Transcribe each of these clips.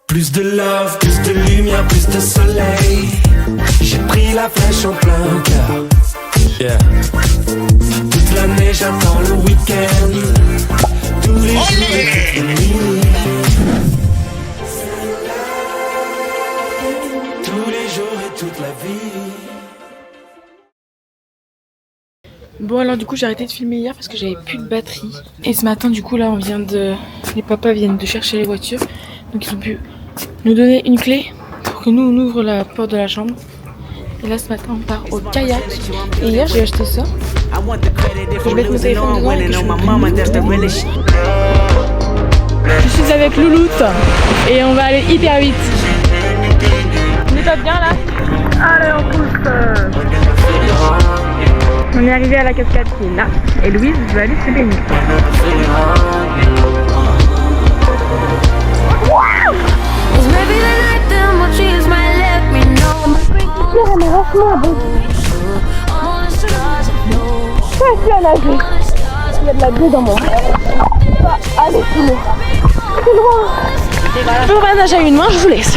Plus de love, plus de lumière, plus de soleil. J'ai pris la flèche en plein cœur. Yeah. Toute l'année j'attends le week-end. Tous les jours et toutes les nuits. Tous les jours et toute la vie. Bon alors du coup j'ai arrêté de filmer hier parce que j'avais plus de batterie. Et ce matin du coup là les papas viennent de chercher les voitures. Donc ils ont pu nous donner une clé pour que nous on ouvre la porte de la chambre. Et là ce matin on part au kayak. Et hier j'ai acheté ça. Je vais mettre mon téléphone dedans et que je suis avec Louloute et on va aller hyper vite. On est pas bien là? Allez on pousse. On est arrivé à la cascade qui est là. Et Louise va aller se baigner. Il y a de la baie dans mon allez, c'est loin. C'est loin. Je peux pas nager à une main, je vous laisse.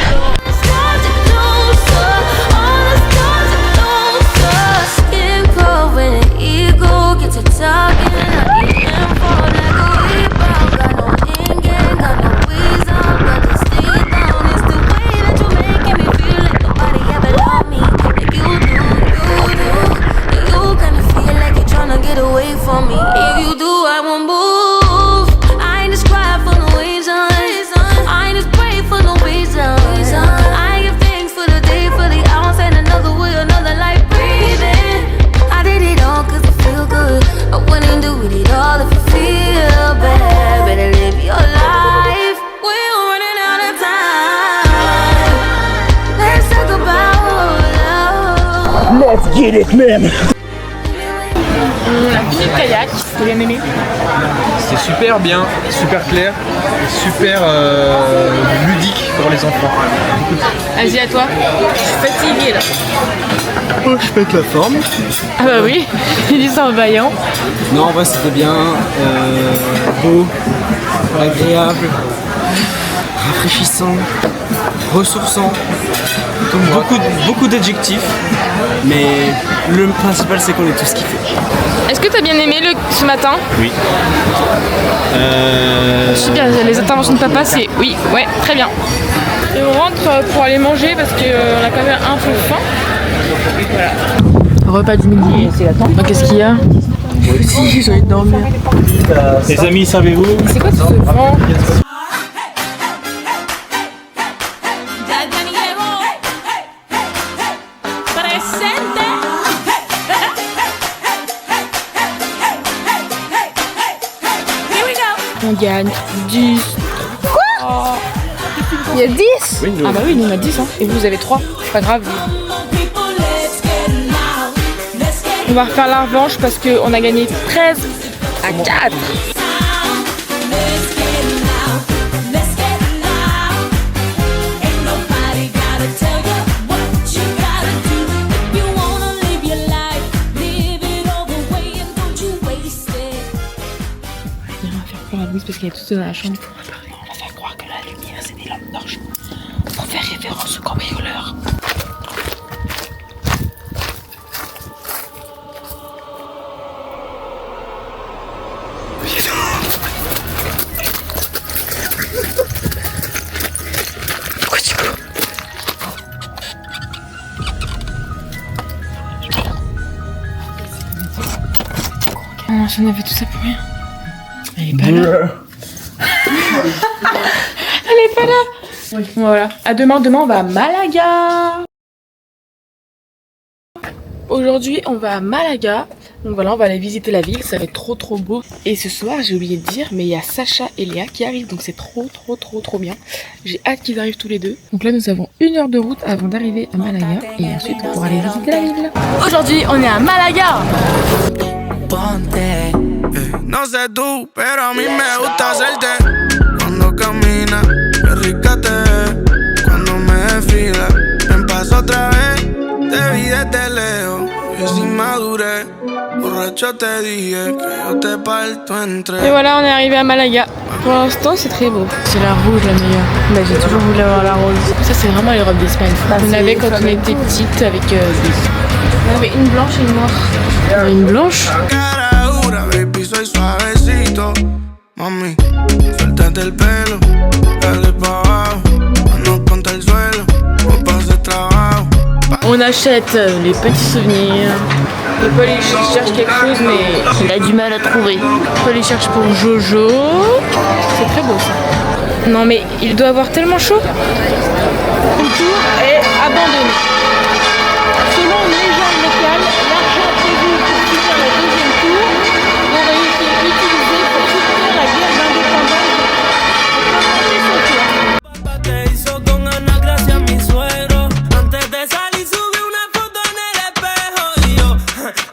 Let's get it, man! On a fini le kayak, t'as bien aimé? C'est super bien, super clair, super ludique pour les enfants. Vas-y à toi, je suis fatiguée là. Oh, je pète la forme. Ah bah oui, il dit ça en vaillant. Non, en vrai, c'était bien, beau, agréable, rafraîchissant, ressourçant. Beaucoup d'adjectifs, mais le principal c'est qu'on est tous kiffés. Est-ce que t'as bien aimé ce matin? Oui. Super, les interventions de papa c'est oui, ouais, très bien. Et on rentre pour aller manger parce qu'on a quand même un peu faim. Voilà. Repas du midi. Qu'est-ce qu'il y a? Moi aussi, j'ai envie de dormir. Les amis, savez-vous? C'est quoi ce vent? On gagne 10. Quoi? Il y a 10? Oui, ah bah oui, nous on a 10 hein. Et vous avez 3, c'est pas grave. On va refaire la revanche parce qu'on a gagné 13 à 4. Parce qu'elle est toute seule dans la chambre. On va faire croire que la lumière c'est des lampes torches pour faire référence au cambrioleur. Pourquoi tu cours? Oh, si on avait tout ça pour rien. Elle est pas là. Elle est pas là. Oui. Voilà. À demain. Demain, on va à Malaga. Aujourd'hui, on va à Malaga. Donc voilà, on va aller visiter la ville. Ça va être trop beau. Et ce soir, j'ai oublié de dire, mais il y a Sacha et Léa qui arrivent. Donc c'est trop bien. J'ai hâte qu'ils arrivent tous les deux. Donc là, nous avons 1 heure de route avant d'arriver à Malaga. Et ensuite, on pourra aller visiter la ville. Aujourd'hui, on est à Malaga. No sé tú, pero a mí me gusta hacerte. Cuando camina, qué rica te ves. Cuando me desfila, ven vuelvas otra vez. Te vi desde lejos, yo sin madurez. Borracho te dije que yo te parto entre. Et voilà, on est arrivé à Malaga. Pour l'instant, c'est très beau. C'est la rouge la meilleure. Bah, j'ai toujours voulu avoir la rose. Ça, c'est vraiment les robes d'Espagne. Bah, on c'est avait quand on flamenco. était petite avec on avait une blanche et une noire. Une blanche. Cara dura, baby, soy suavecito. Mami, suéltate el pelo, dale pa' abajo. No contra el suelo, no pases trabajo. On achète les petits souvenirs. Et Paul il cherche quelque chose mais Il a du mal à trouver. Paul il cherche pour Jojo. C'est très beau ça. Non mais il doit avoir tellement chaud. Le tour est abandonné. Selon une légende locale, l'argent prévu pour finir le deuxième tour aurait été utilisé pour soutenir la guerre d'indépendance. Te hizo con Ana Gracia mi suegro. Antes de salir subí una foto en el espejo y yo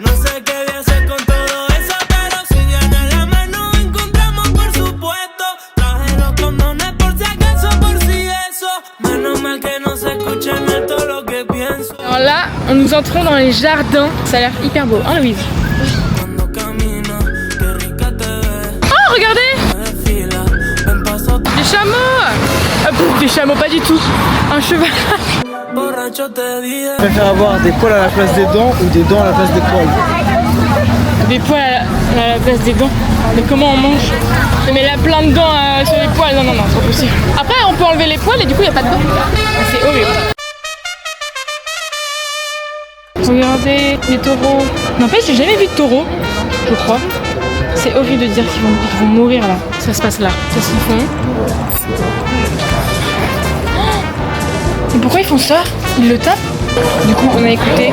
no sé qué voy a hacer con todo eso, pero si viene la mano encontramos por supuesto. Traje los condones por si acaso, por si eso. Menos mal que no se escucha en alto lo que pienso. Alors là, nous entrons dans les jardins. Ça a l'air hyper beau, hein Louise? Cuando camino, qué rica te ves. Oh, regardez! Desfila, ven paso Des chameaux! Des chameaux, pas du tout. Un cheval. borracho te dije. Je préfère avoir des poils à la place des dents ou des dents à la place des poils. Des poils à la place des dents. Mais comment on mange? Mais là, plein de dents sur les poils. Non, c'est pas possible. Après, on peut enlever les poils et du coup, il n'y a pas de dents. C'est horrible. Regardez les taureaux. N'empêche, j'ai jamais vu de taureau, je crois. C'est horrible de dire qu'ils vont mourir là. Ça se passe là. C'est ce qu'ils font. Mais pourquoi ils font ça? Ils le tapent? Du coup, on a écouté.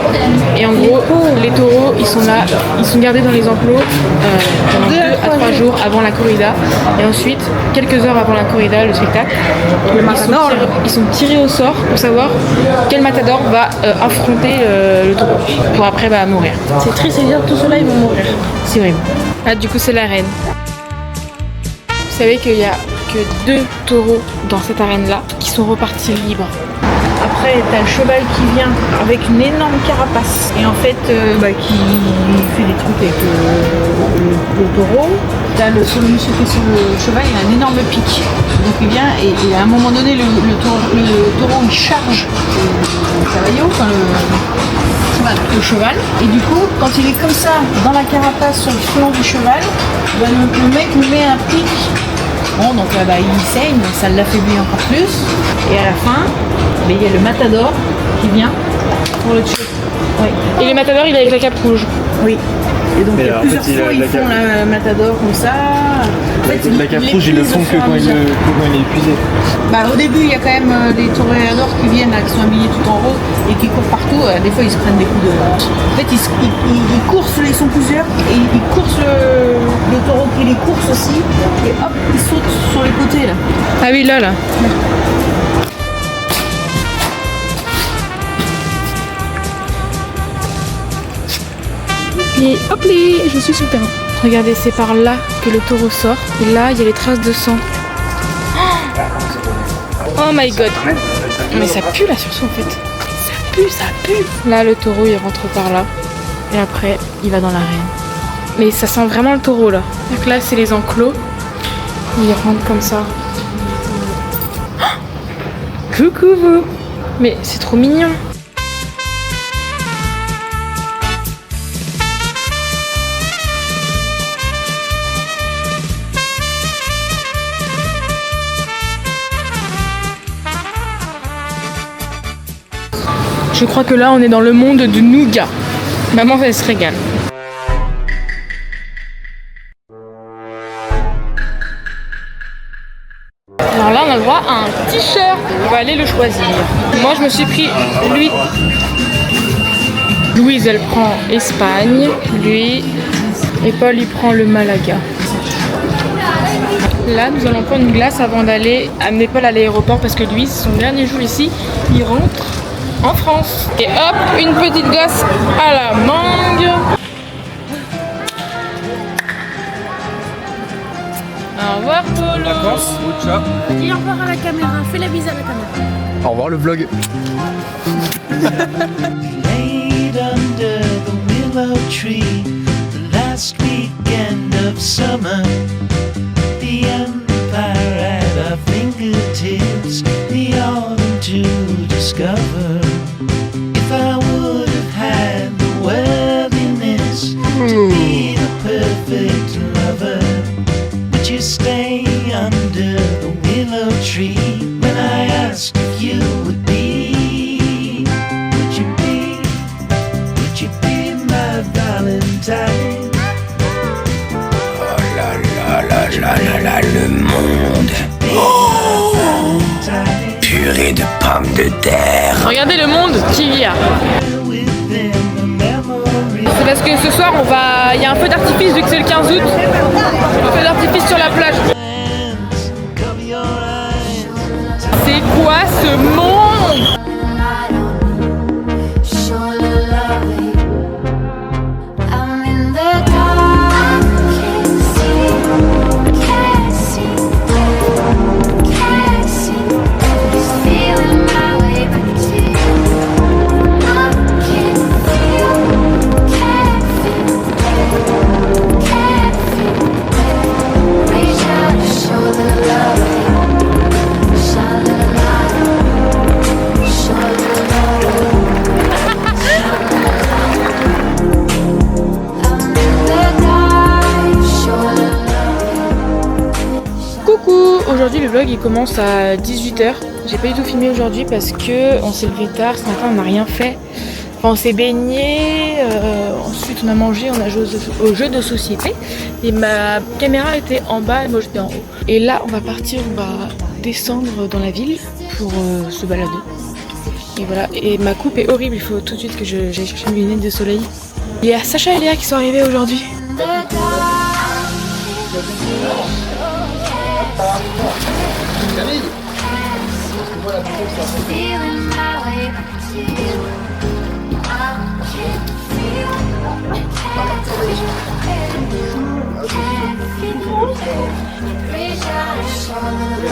Et en gros, les taureaux, ils sont là. Ils sont gardés dans les enclos pendant 2 à 3 jours avant la corrida. Et ensuite, quelques heures avant la corrida, le spectacle, ils sont tirés au sort pour savoir quel matador va affronter le taureau. Pour après mourir. C'est triste de dire tous ceux-là ils vont mourir. C'est horrible. Là, du coup, c'est l'arène. Vous savez qu'il n'y a que 2 taureaux dans cette arène-là qui sont repartis libres. Après, t'as le cheval qui vient avec une énorme carapace et en fait, qui fait des trucs avec le taureau. T'as le monsieur qui est sur le cheval, il a un énorme pic. Donc il vient et à un moment donné, le taureau il charge le cavaillot, enfin le cheval. Et du coup, quand il est comme ça, dans la carapace sur le flanc du cheval, le mec lui met un pic. Bon, donc là, il saigne, ça l'affaiblit encore plus. Et à la fin, il y a le matador qui vient pour le tuer. Oui. Et le matador, il est avec la cape rouge. Oui. Et donc, il y a plusieurs fois, ils font le matador comme ça. En fait, La cape rouge, ils le font que quand il est épuisé. Au début, il y a quand même des toréadors qui viennent, là, qui sont habillés tout en rose et qui courent partout. Des fois, ils se prennent des coups de... En fait, ils coursent, ils sont plusieurs, et ils coursent le taureau qui les course aussi. Et hop, ils sautent sur les côtés, là. Ah oui, là. Et hop je suis sur le terrain. Regardez, c'est par là que le taureau sort. Et là, il y a les traces de sang. Oh my god. Mais ça pue là sur son en fait. Ça pue. Là, le taureau, il rentre par là. Et après, il va dans l'arène. Mais ça sent vraiment le taureau là. Donc là, c'est les enclos. Il rentre comme ça. Coucou vous. Mais c'est trop mignon. Je crois que là on est dans le monde de Nougat. Maman elle se régale. Alors là on a le droit à un t-shirt. On va aller le choisir. Moi je me suis pris lui. Louise elle prend Espagne. Lui. Et Paul il prend le Malaga. Là nous allons prendre une glace avant d'aller amener Paul à l'aéroport parce que lui c'est son dernier jour ici. Il rentre en France. Et hop, une petite glace à la mangue. Au revoir Polo. Dis au revoir à la caméra, fais la bise à la caméra. Au revoir le vlog. Laid under the willow tree, the last weekend of summer. The empire at our fingertips, the autumn to discover. If I would have had the worthiness to be the perfect lover, would you stay under the willow tree when I asked if you would be? Would you be my Valentine? Oh là là là là là là, le monde. Oh, purée de pommes de terre. Regardez le monde qu'il y a. C'est parce que ce soir il y a un feu d'artifice vu que c'est le 15 août. Un feu d'artifice sur la plage. C'est quoi ce monde? Aujourd'hui le vlog il commence à 18h. J'ai pas du tout filmé aujourd'hui parce que on s'est levé tard, ce matin on n'a rien fait. Enfin, on s'est baigné, ensuite on a mangé, on a joué au jeu de société et ma caméra était en bas et moi j'étais en haut. Et là on va partir, on va descendre dans la ville pour se balader. Et voilà, et ma coupe est horrible, il faut tout de suite que j'aille chercher mes lunettes de soleil. Il y a Sacha et Léa qui sont arrivés aujourd'hui.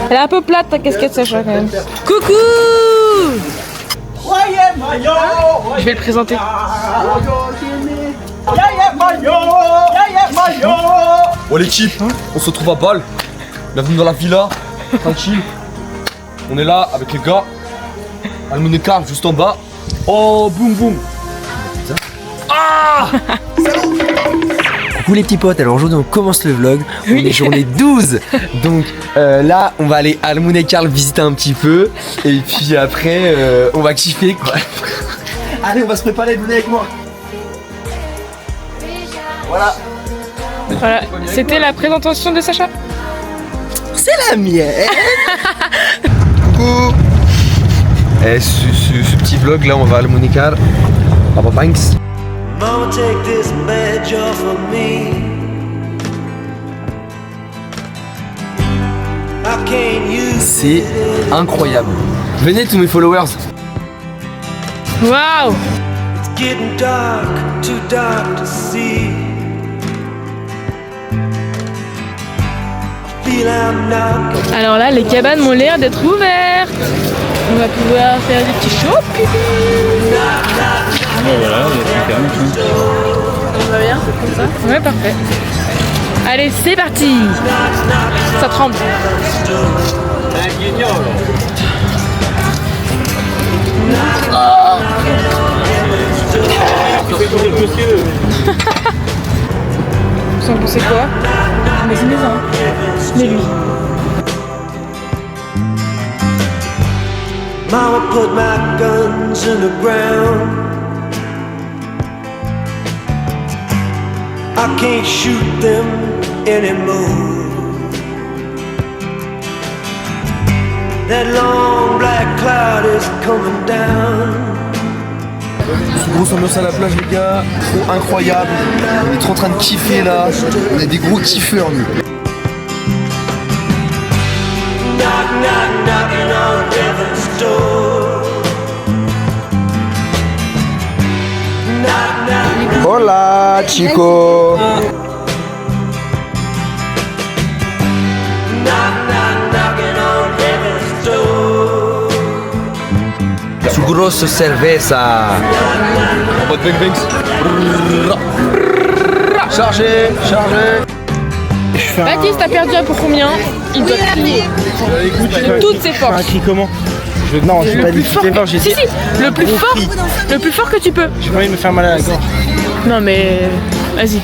Elle est un peu plate ta casquette Sacha quand même. Coucou! Je vais le présenter. Bon l'équipe, on se retrouve à Bâle. Bienvenue dans la villa, tranquille. On est là avec les gars. Almunecar juste en bas. Oh boum boum. Ah. Coucou les petits potes, alors aujourd'hui on commence le vlog, on est journée 12. Donc là on va aller à Almunecar visiter un petit peu. Et puis après on va kiffer quoi. Allez on va se préparer, venez avec moi. Voilà. Voilà, c'était la présentation de Sacha. C'est la mienne. Coucou. Et ce petit vlog là on va à Almunecar, Papa Banks. Mama, take this badge off of me. I can't use C'est incroyable. Venez tous mes followers. Waouh! It's getting dark, too dark to see. I feel I'm knocking. Alors là, les cabanes m'ont l'air d'être ouvertes. On va pouvoir faire des petits shopping. Voilà, c'est super. Ça va bien, comme ça? Ouais, parfait. Allez, c'est parti. Ça tremble. Oh. Vous en pensez quoi? Mais c'est maison. Mais lui. Mama put my guns in the ground. I can't shoot them anymore. That long black cloud is coming down. C'est grosse ambiance à la plage les gars, trop incroyable. On est trop en train de kiffer là. On est des gros kiffeurs nous. Knock, knock, knocking on death's door. Knock, knock. Hola Chico. grosse cerveza. En mode bang bangs. Chargé. Baptiste a perdu un pour combien? Il doit crier de toutes ses forces. Un cri comment? Non, je Le plus fort que... j'ai Si, le plus fort que tu peux. J'ai pas envie de me faire mal à la gorge. Non mais... Vas-y.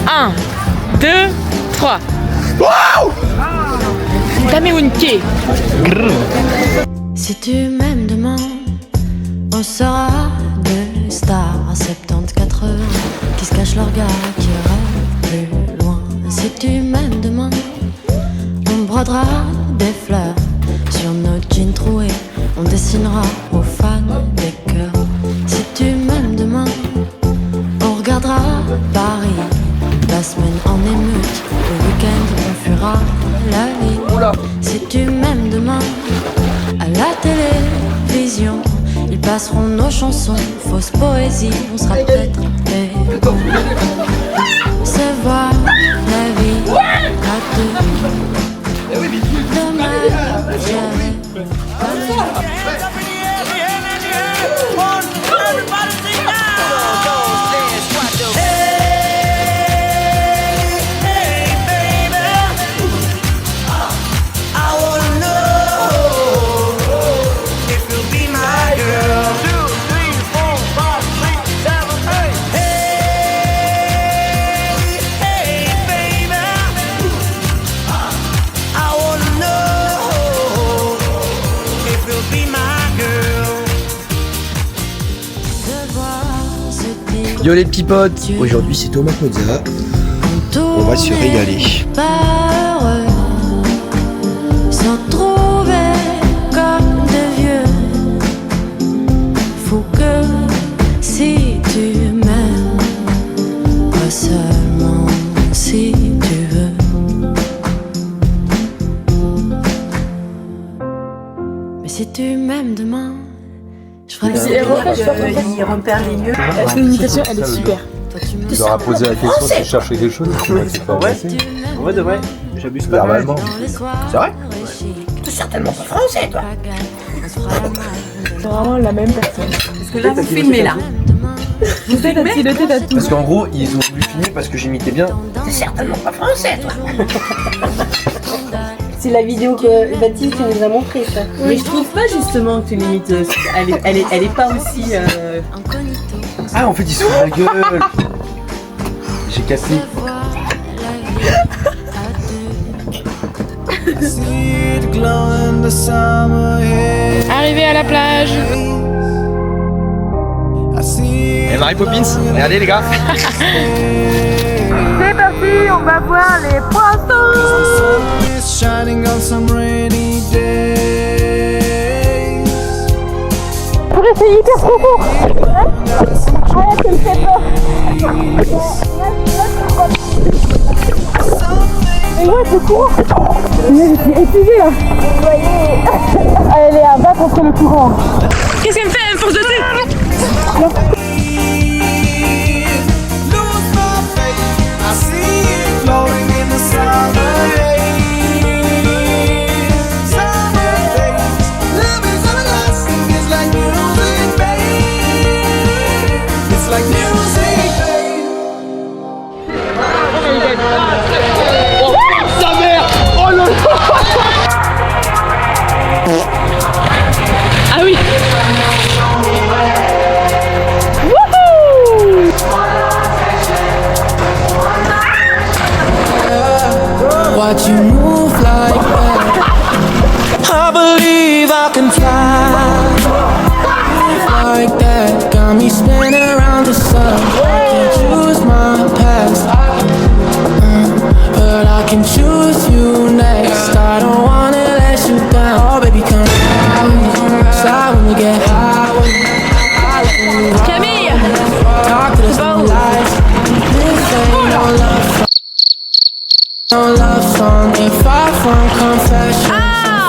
1, 2, 3. Tameunke. Si tu m'aimes demain, on sera deux stars à 70-80 qui se cachent leur gars qui rêvent plus loin. Si tu m'aimes demain, on brodera des fleurs sur nos jeans troués, on dessinera aux fans des cœurs. Si tu m'aimes demain, on regardera Paris, la semaine en émeute, le week-end on fuira la vie. Si tu m'aimes demain, à la télévision, ils passeront nos chansons, fausse poésie, on sera peut-être des bons. Se voir la vie à deux. Demain, j'irai Yo les petits potes, aujourd'hui c'est Thomas Pozza. On va se régaler. Heureux, sans trouver comme de vieux. Faut que si tu m'aimes, pas seulement si tu veux. Mais si tu m'aimes demain, je ferai Il repère les lieux. La communication, elle est super. Tu leur as posé la question si tu cherchais quelque chose. C'est pas vrai. En vrai de vrai, j'abuse pas. Verbalement. C'est vrai? T'es certainement pas français, toi. C'est vraiment la même personne. Parce que là, vous filmez là. Vous faites la piloter à tout. Parce qu'en gros, ils ont voulu filmer parce que j'imitais bien. T'es certainement pas français, toi. C'est la vidéo que Baptiste nous a montrée, ça. Mais je trouve pas justement que tu limites. Elle est pas aussi. Ah, en fait, ils se font la gueule. J'ai cassé. Arrivé à la plage. Et Mary Poppins, regardez les gars. C'est parti, on va voir les poissons. Shining on some rainy days. Purée, c'est hyper profond. Ah, ça me fait peur. Mais ouais, c'est courant. Je suis épuisée là. Vous voyez, elle est à bas contre le courant. Qu'est-ce qu'elle me fait? Elle me force de thé. Ah oui. Wouhou! Watch you move like that. I believe I can fly. Move like that. Got me spinning around the sun. I can't choose my past, but I can choose you next. I don't wanna let you down. Oh baby, come slide when we get high. Camille! Talk to the sunlight. This ain't no love song. No love song. Ain't far from confession.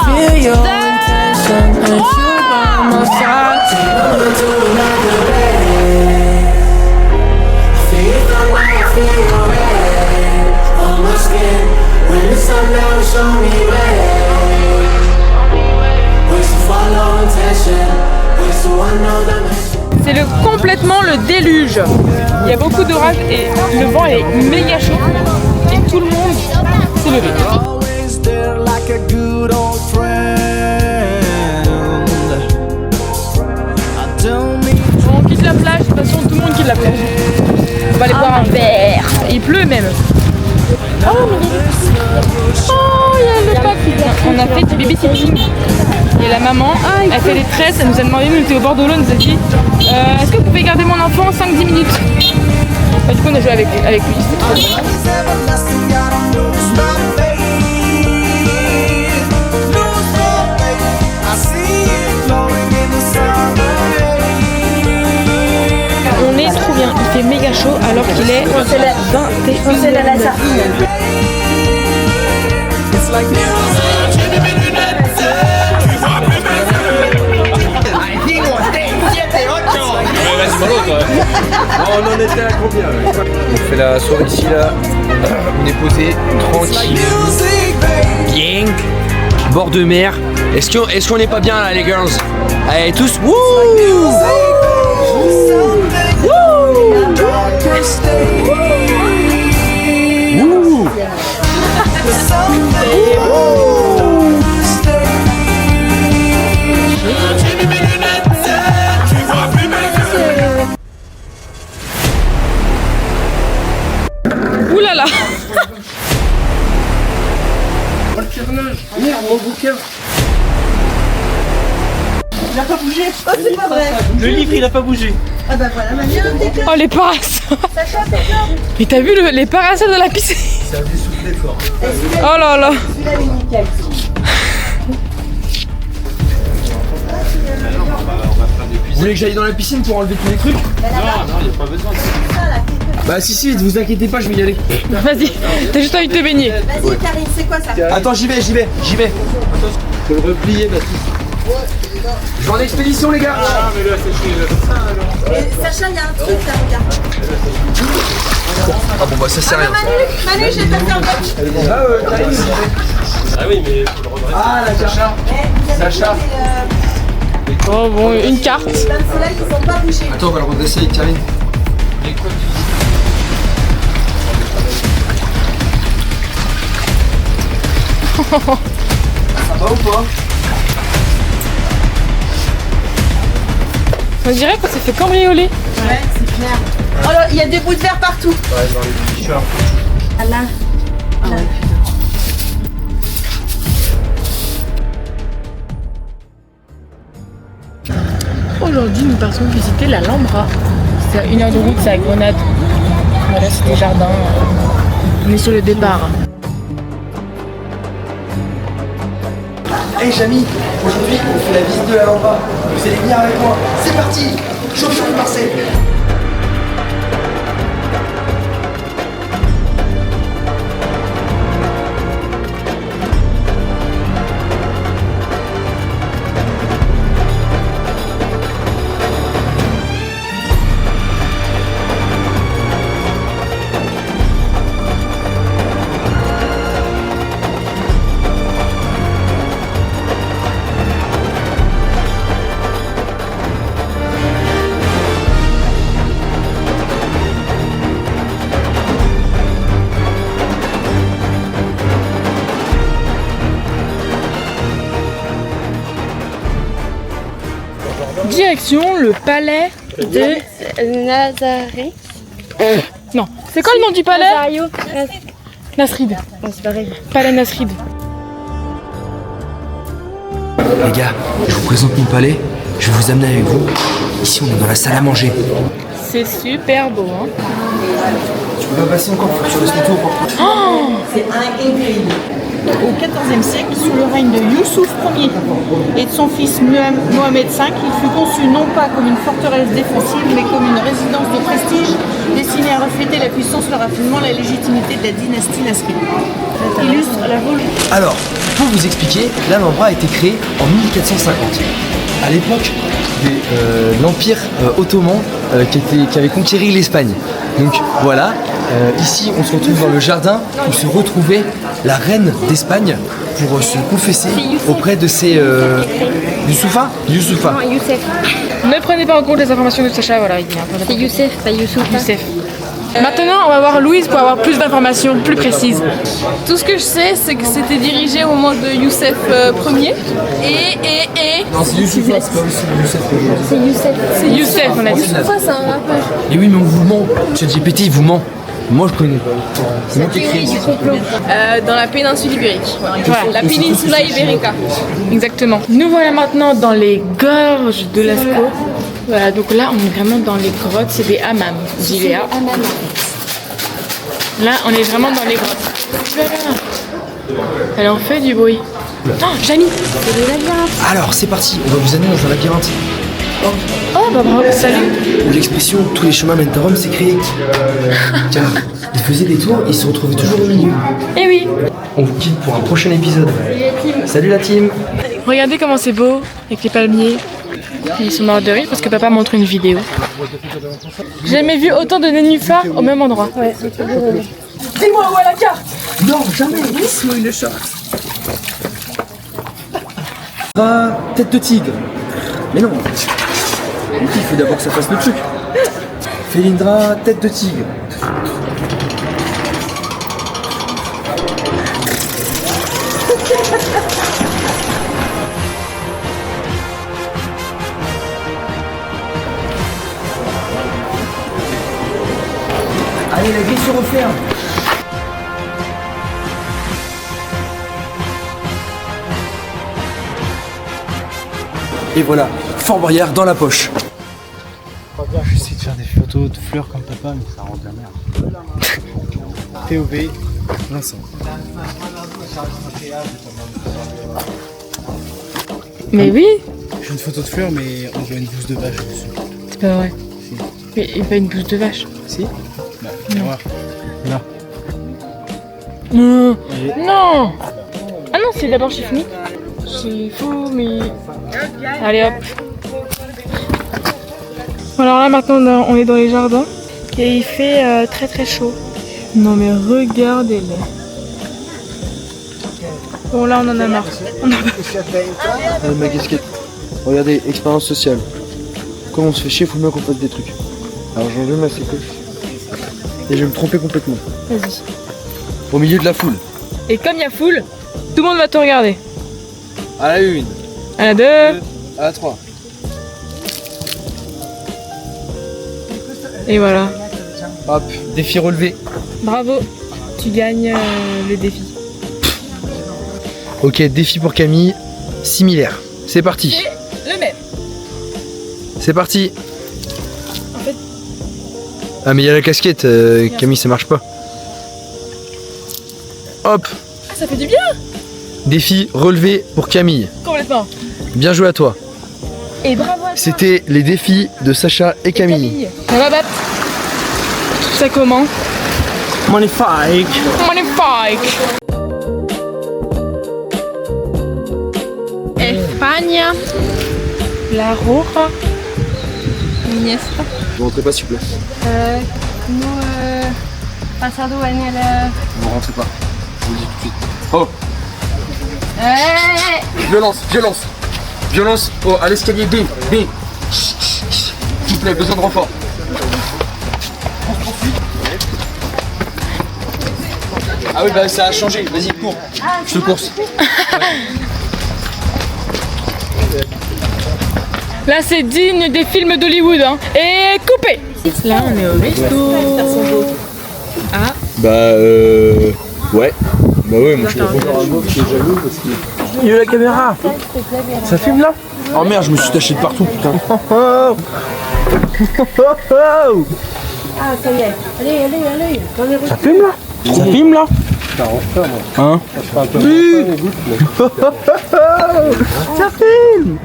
Feel your intention and you by my side. Take me to another day. Feel your thumb, I feel your red on my skin. When the sun down, show me red. Ways to follow intention. C'est complètement le déluge. Il y a beaucoup d'orage et le vent est méga chaud. Et tout le monde s'est levé. Always there like a good old friend. I don't need On quitte la plage, de toute façon tout le monde quitte la plage. On va aller boire un verre. Il pleut même. Oh, il y a le papy. On a fait du babysitting. Et la maman, elle fait les tresses, elle nous a demandé, nous on était au bord de l'eau, elle nous a dit est-ce que vous pouvez garder mon enfant 5-10 minutes. Bah, du coup on a joué avec lui, c'était trop bien. On est trop bien, il fait méga chaud alors qu'il est 21h. On en était à combien? On fait la soirée ici là. On est posé tranquille. Bien. Bord de mer. Est-ce qu'on est pas bien là les girls? Allez tous. Wouh! Wouh! Ouh là là. Il a pas bougé. Oh, c'est pas vrai. Le livre il a pas bougé. Ah bah voilà, ma mère, t'es Oh les parasols. Mais t'as vu les parasols de la piscine? Ça a dû souffler fort. Oh là là. celui-là, il est nickel. Vous voulez que j'aille dans la piscine pour enlever tous les trucs? Non, il n'y a pas besoin de ça. Bah si, vous inquiétez pas, je vais y aller. Vas-y, t'as juste envie de te baigner. Vas-y, Karine, c'est quoi ça? Attends, j'y vais. Faut le replier, Baptiste. Je vais en expédition les gars. Ah, mais là, c'est chier. Et Sacha, il y a un truc là, regarde. Ah bon bah ça sert à rien. Manu, j'ai pas fait un match. Ah oui, mais faut le redresser. Ah la Sacha. Sacha. Oh bon, une carte. Dans le soleil, ils ont pas bougé. Attends, on va le redresser avec Karine. Ça va ou pas? On dirait qu'on s'est fait cambrioler. Ouais, c'est clair. Oh là, il y a des bouts de verre partout. Ouais, dans les t-shirts. Ah là. Ah ouais. Aujourd'hui, nous partons visiter l'Alhambra. C'est à 1 heure de route, c'est à Grenade. Voilà, c'est des jardins. On est sur le départ. Hey Jamy, aujourd'hui on fait la visite de l'Alhambra. Vous allez venir avec moi. C'est parti. Chaud de Marseille. Direction le palais de Nazaré. Non, c'est quoi le nom du palais? Nazario. Nasrid. C'est pareil. Palais Nasrid. Les gars, je vous présente mon palais. Je vais vous amener avec vous. Ici on est dans la salle à manger. C'est super beau, hein. Tu peux pas passer encore, faut que tu restes ton tour. C'est incroyable. Au XIVe siècle, sous le règne de Youssouf Ier et de son fils Mohamed V, il fut conçu non pas comme une forteresse défensive, mais comme une résidence de prestige destinée à refléter la puissance, le raffinement, la légitimité de la dynastie nasride. Illustre la volonté. Alors, pour vous expliquer, l'Alhambra a été créée en 1450. À l'époque de l'Empire ottoman qui avait conquéri l'Espagne. Donc voilà, ici on se retrouve dans le jardin où se retrouvait la reine d'Espagne pour se confesser auprès de ses... Youssoufa. Non, Youssef. Ne prenez pas en compte les informations de Sacha, voilà. C'est Youssef, pas Youssoufa. Youssef. Maintenant, on va voir Louise pour avoir plus d'informations plus précises. Tout ce que je sais, c'est que c'était dirigé au moment de Youssef Ier. Non, c'est Youssoufa, c'est pas aussi Youssef. C'est Youssef. C'est Youssef, on a dit. Youssoufa, c'est un rappeur. Et oui, mais on vous ment. ChatGPT, il vous ment. Moi, je connais pas. C'est moi qui ai créé. Dans la péninsule ibérique. Voilà. La péninsula ibérica. Exactement. Nous voilà maintenant dans les gorges de Lascaux. Voilà, donc là, on est vraiment dans les grottes. C'est des hammams, dit Léa. Là, on est vraiment dans les grottes. Voilà. Elle en fait du bruit. Oh, Jamy! C'est le labyrinthe. Alors, c'est parti. On va vous amener dans un labyrinthe. Oh, bah bravo, salut! Où l'expression « tous les chemins mènent à Rome » s'est créée. Car ils faisaient des tours et ils se retrouvaient toujours au milieu. Eh oui! On vous quitte pour un prochain épisode. Salut la team! Regardez comment c'est beau, avec les palmiers. Ils sont morts de rire parce que papa montre une vidéo. J'ai jamais vu autant de nénuphars au même endroit. Ouais, c'est trop drôle. Dis-moi où est la carte? Non, jamais! Laisse-moi une chance. Tête de tigre. Mais non. Il faut d'abord que ça fasse le truc. Félindra, tête de tigre. Allez, la grille se referme. Et voilà, Fort Boyard dans la poche. J'essaie de faire des photos de fleurs comme papa, mais ça rend de la merde. TOV, Vincent. Mais oui! J'ai une photo de fleurs, mais on voit une bouse de vache dessus. C'est pas vrai. Mais il pas une bouse de vache. Si? Bah, viens voir. Là. Non! Non! Ah non, c'est d'abord chez Fumi. Chez Fumi. Allez hop. Alors là maintenant on est dans les jardins et il fait très très chaud. Non mais regardez-les. Bon là on en a marre. Ma casquette. Regardez, expérience sociale. Comme on se fait chier, faut bien qu'on fasse des trucs. Alors j'en veux ma séquence. Et je vais me tromper complètement. Vas-y. Au milieu de la foule. Et comme il y a foule, tout le monde va te regarder. À la une. À la deux. À la 3. Et voilà. Hop, défi relevé. Bravo, tu gagnes le défi. Ok, défi pour Camille, similaire. C'est parti. Le même. C'est parti. En fait... Ah mais il y a la casquette, Camille ça marche pas. Hop. Ça fait du bien. Défi relevé pour Camille. Complètement. Bien joué à toi. Et bravo à toi. C'était les défis de Sacha et Camille. Ça va battre. Ça comment? Magnifique. Magnifique. España. La Roja. Iniesta. Vous rentrez pas s'il vous plaît. Pasado en el... Vous rentrez pas. Je vous le dis tout de suite. Oh. Violence, violence. Violence à l'escalier B. S'il vous plaît, besoin de renfort. Ah oui, bah ça a changé. Vas-y, cours. Je te course. Là c'est digne des films d'Hollywood hein. Et coupé. Là on est au resto. Ah. Bah ouais. Bah ouais, moi je suis encore un qui est jaloux parce que... Il y a la caméra. Ça filme là? Oh merde, je me suis taché de partout, putain. Ah, ça y est. Allez. Ça filme là? Ça filme là? Hein? Ça filme!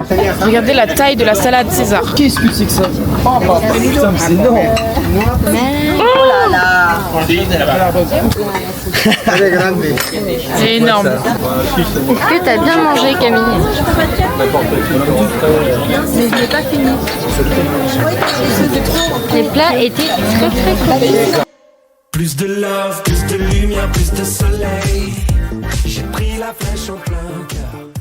Regardez la taille de la salade César. Qu'est-ce que c'est que ça? Oh bah putain, c'est énorme. C'est énorme. Est-ce que t'as bien mangé, Camille? Mais je n'ai pas fini. Les plats étaient très très coupés. Plus de love, plus de lumière, plus de soleil. J'ai pris la flèche en plein cœur.